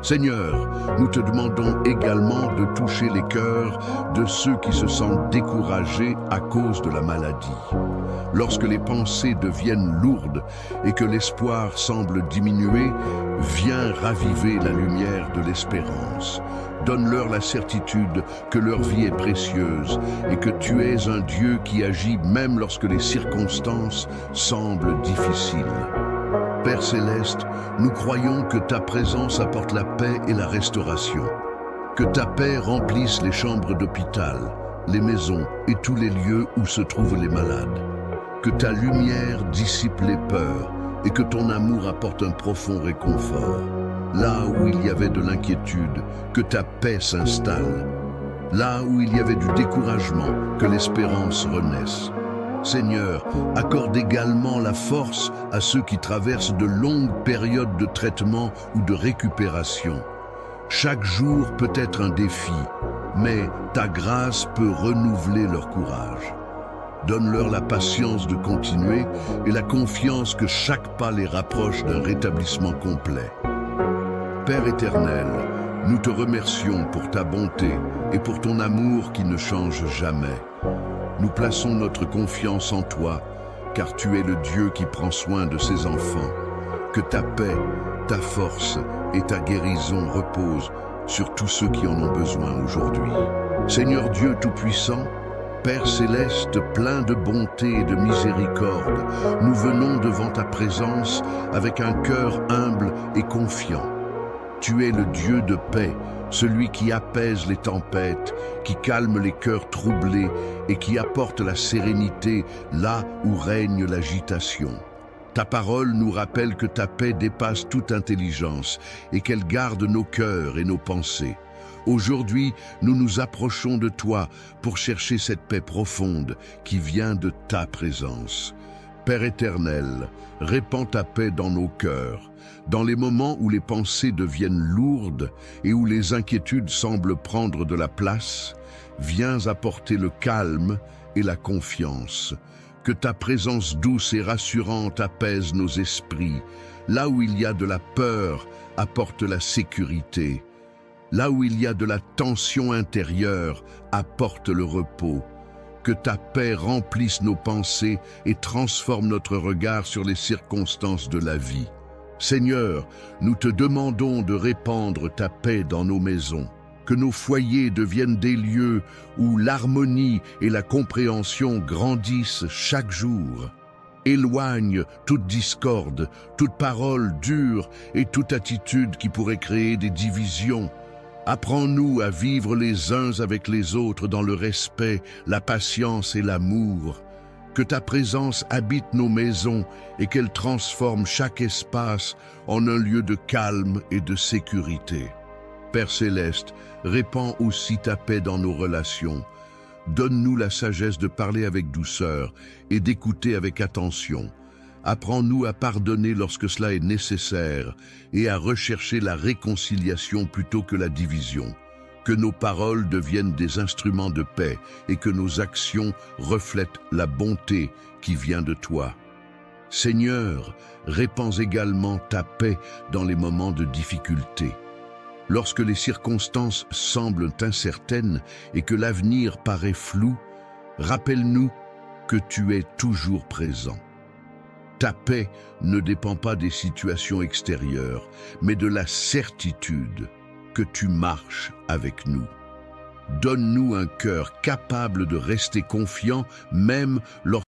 Seigneur, nous te demandons également de toucher les cœurs de ceux qui se sentent découragés à cause de la maladie. Lorsque les pensées deviennent lourdes et que l'espoir semble diminuer, viens raviver la lumière de l'espérance. Donne-leur la certitude que leur vie est précieuse et que tu es un Dieu qui agit même lorsque les circonstances semblent difficiles. Père Céleste, nous croyons que ta présence apporte la paix et la restauration. Que ta paix remplisse les chambres d'hôpital, les maisons et tous les lieux où se trouvent les malades. Que ta lumière dissipe les peurs et que ton amour apporte un profond réconfort. Là où il y avait de l'inquiétude, que ta paix s'installe. Là où il y avait du découragement, que l'espérance renaisse. Seigneur, accorde également la force à ceux qui traversent de longues périodes de traitement ou de récupération. Chaque jour peut être un défi, mais ta grâce peut renouveler leur courage. Donne-leur la patience de continuer et la confiance que chaque pas les rapproche d'un rétablissement complet. Père éternel, nous te remercions pour ta bonté et pour ton amour qui ne change jamais. Nous plaçons notre confiance en toi, car tu es le Dieu qui prend soin de ses enfants. Que ta paix, ta force et ta guérison reposent sur tous ceux qui en ont besoin aujourd'hui. Seigneur Dieu Tout-Puissant, Père Céleste, plein de bonté et de miséricorde, nous venons devant ta présence avec un cœur humble et confiant. Tu es le Dieu de paix, celui qui apaise les tempêtes, qui calme les cœurs troublés et qui apporte la sérénité là où règne l'agitation. Ta parole nous rappelle que ta paix dépasse toute intelligence et qu'elle garde nos cœurs et nos pensées. Aujourd'hui, nous nous approchons de toi pour chercher cette paix profonde qui vient de ta présence. Père éternel, répands ta paix dans nos cœurs. Dans les moments où les pensées deviennent lourdes et où les inquiétudes semblent prendre de la place, viens apporter le calme et la confiance. Que ta présence douce et rassurante apaise nos esprits. Là où il y a de la peur, apporte la sécurité. Là où il y a de la tension intérieure, apporte le repos. Que ta paix remplisse nos pensées et transforme notre regard sur les circonstances de la vie. Seigneur, nous te demandons de répandre ta paix dans nos maisons. Que nos foyers deviennent des lieux où l'harmonie et la compréhension grandissent chaque jour. Éloigne toute discorde, toute parole dure et toute attitude qui pourrait créer des divisions. Apprends-nous à vivre les uns avec les autres dans le respect, la patience et l'amour. Que ta présence habite nos maisons et qu'elle transforme chaque espace en un lieu de calme et de sécurité. Père céleste, répands aussi ta paix dans nos relations. Donne-nous la sagesse de parler avec douceur et d'écouter avec attention. Apprends-nous à pardonner lorsque cela est nécessaire et à rechercher la réconciliation plutôt que la division. Que nos paroles deviennent des instruments de paix et que nos actions reflètent la bonté qui vient de toi. Seigneur, répands également ta paix dans les moments de difficulté. Lorsque les circonstances semblent incertaines et que l'avenir paraît flou, rappelle-nous que tu es toujours présent. Ta paix ne dépend pas des situations extérieures, mais de la certitude que tu marches avec nous. Donne-nous un cœur capable de rester confiant même lorsque